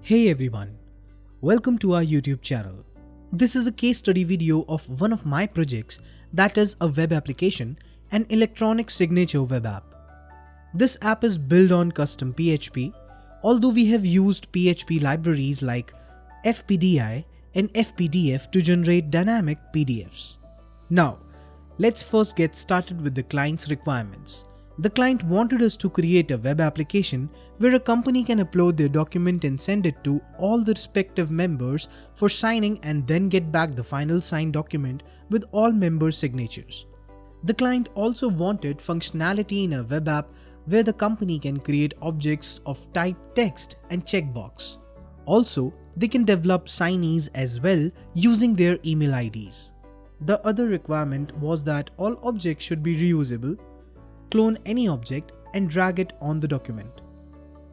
Hey everyone, welcome to our YouTube channel. This is a case study video of one of my projects, that is a web application, an electronic signature web app. This app is built on custom PHP, although we have used PHP libraries like FPDI and FPDF to generate dynamic PDFs. Now, let's first get started with the client's requirements. The client wanted us to create a web application where a company can upload their document and send it to all the respective members for signing and then get back the final signed document with all members' signatures. The client also wanted functionality in a web app where the company can create objects of type text and checkbox. Also, they can develop signees as well using their email IDs. The other requirement was that all objects should be reusable. Clone any object and drag it on the document.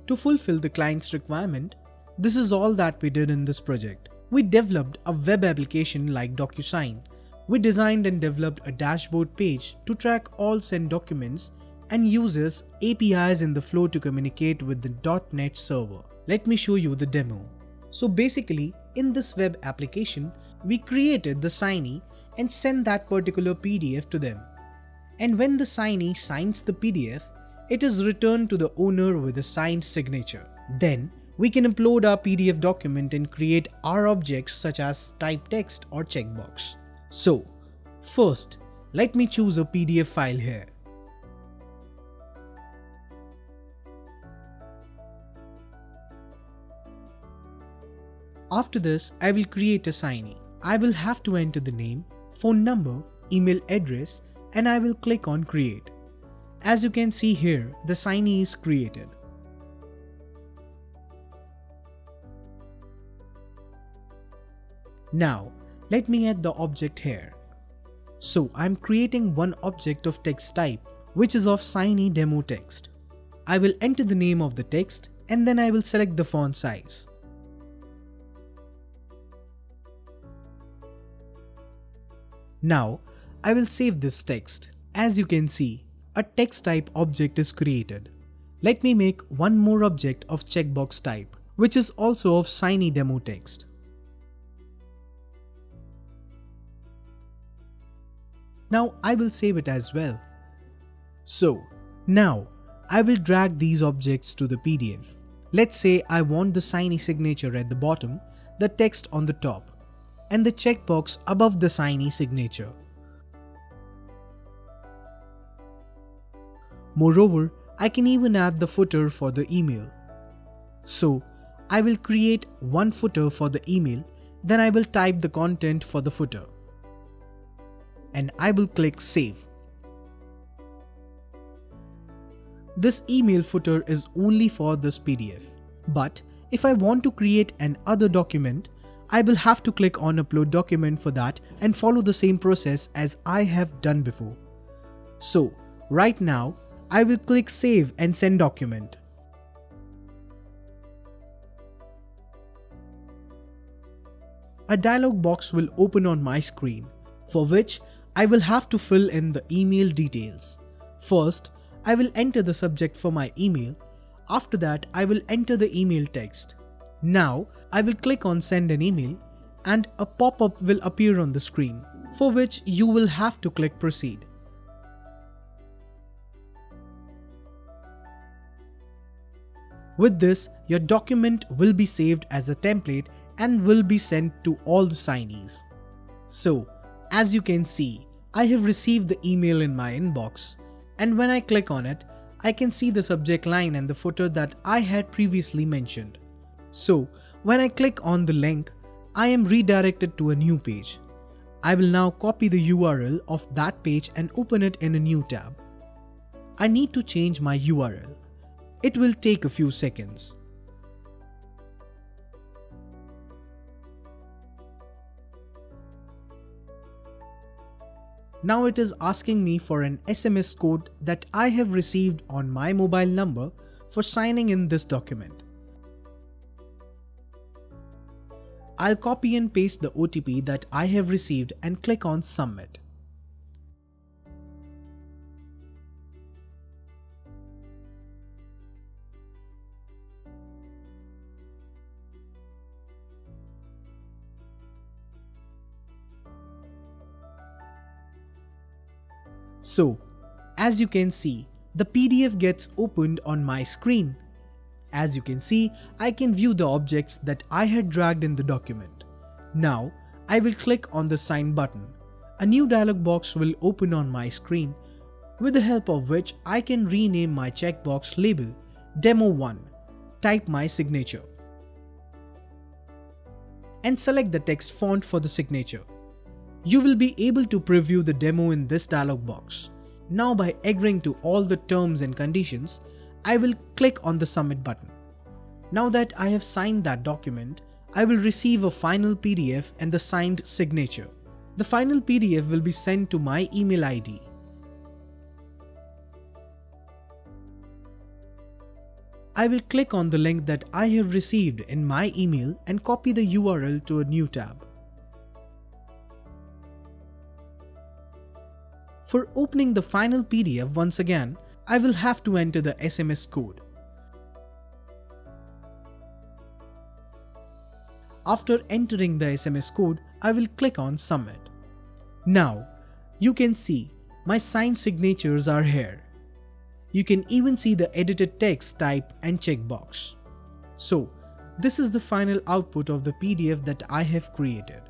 To fulfill the client's requirement, this is all that we did in this project. We developed a web application like DocuSign. We designed and developed a dashboard page to track all sent documents and uses APIs in the flow to communicate with the .NET server. Let me show you the demo. So basically, in this web application, we created the signee and sent that particular PDF to them. And when the signee signs the PDF, it is returned to the owner with a signed signature. Then, we can upload our PDF document and create our objects such as type text or checkbox. So, first, let me choose a PDF file here. After this, I will create a signee. I will have to enter the name, phone number, email address, and I will click on create. As you can see here, the signee is created. Now, let me add the object here. So I'm creating one object of text type, which is of signee demo text. I will enter the name of the text and then I will select the font size. Now, I will save this text. As you can see, a text type object is created. Let me make one more object of checkbox type, which is also of signee demo text. Now I will save it as well. So, now I will drag these objects to the PDF. Let's say I want the signee signature at the bottom, the text on the top, and the checkbox above the signee signature. Moreover, I can even add the footer for the email. So, I will create one footer for the email, then I will type the content for the footer. And I will click Save. This email footer is only for this PDF. But if I want to create an other document, I will have to click on Upload Document for that and follow the same process as I have done before. So, right now, I will click Save and Send Document. A dialog box will open on my screen, for which I will have to fill in the email details. First, I will enter the subject for my email. After that, I will enter the email text. Now, I will click on Send an Email and a pop-up will appear on the screen, for which you will have to click Proceed. With this, your document will be saved as a template and will be sent to all the signees. So, as you can see, I have received the email in my inbox, and when I click on it, I can see the subject line and the footer that I had previously mentioned. So, when I click on the link, I am redirected to a new page. I will now copy the URL of that page and open it in a new tab. I need to change my URL. It will take a few seconds. Now it is asking me for an SMS code that I have received on my mobile number for signing in this document. I'll copy and paste the OTP that I have received and click on Submit. So, as you can see, the PDF gets opened on my screen. As you can see, I can view the objects that I had dragged in the document. Now, I will click on the Sign button. A new dialog box will open on my screen, with the help of which I can rename my checkbox label Demo 1, type my signature, and select the text font for the signature. You will be able to preview the demo in this dialog box. Now, by agreeing to all the terms and conditions, I will click on the Submit button. Now that I have signed that document, I will receive a final PDF and the signed signature. The final PDF will be sent to my email ID. I will click on the link that I have received in my email and copy the URL to a new tab. For opening the final PDF once again, I will have to enter the SMS code. After entering the SMS code, I will click on Submit. Now, you can see my signed signatures are here. You can even see the edited text type and checkbox. So, this is the final output of the PDF that I have created.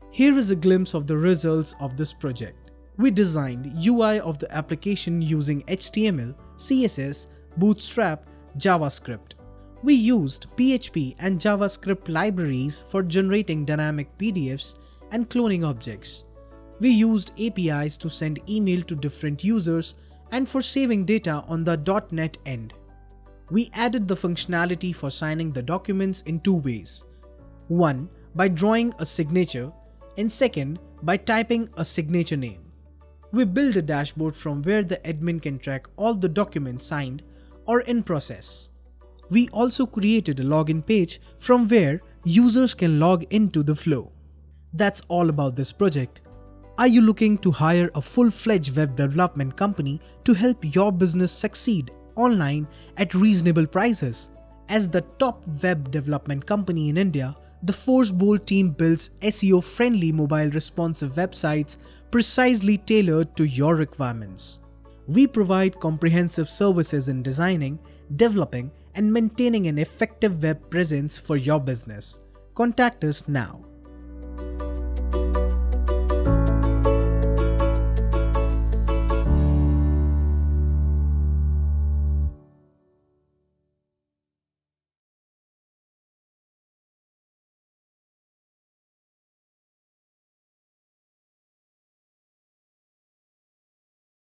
Here is a glimpse of the results of this project. We designed UI of the application using HTML, CSS, Bootstrap, JavaScript. We used PHP and JavaScript libraries for generating dynamic PDFs and cloning objects. We used APIs to send email to different users and for saving data on the .NET end. We added the functionality for signing the documents in two ways. One, by drawing a signature, and second, by typing a signature name. We built a dashboard from where the admin can track all the documents signed or in process. We also created a login page from where users can log into the flow. That's all about this project. Are you looking to hire a full-fledged web development company to help your business succeed online at reasonable prices? As the top web development company in India, the Forcebolt team builds SEO-friendly mobile responsive websites precisely tailored to your requirements. We provide comprehensive services in designing, developing, and maintaining an effective web presence for your business. Contact us now.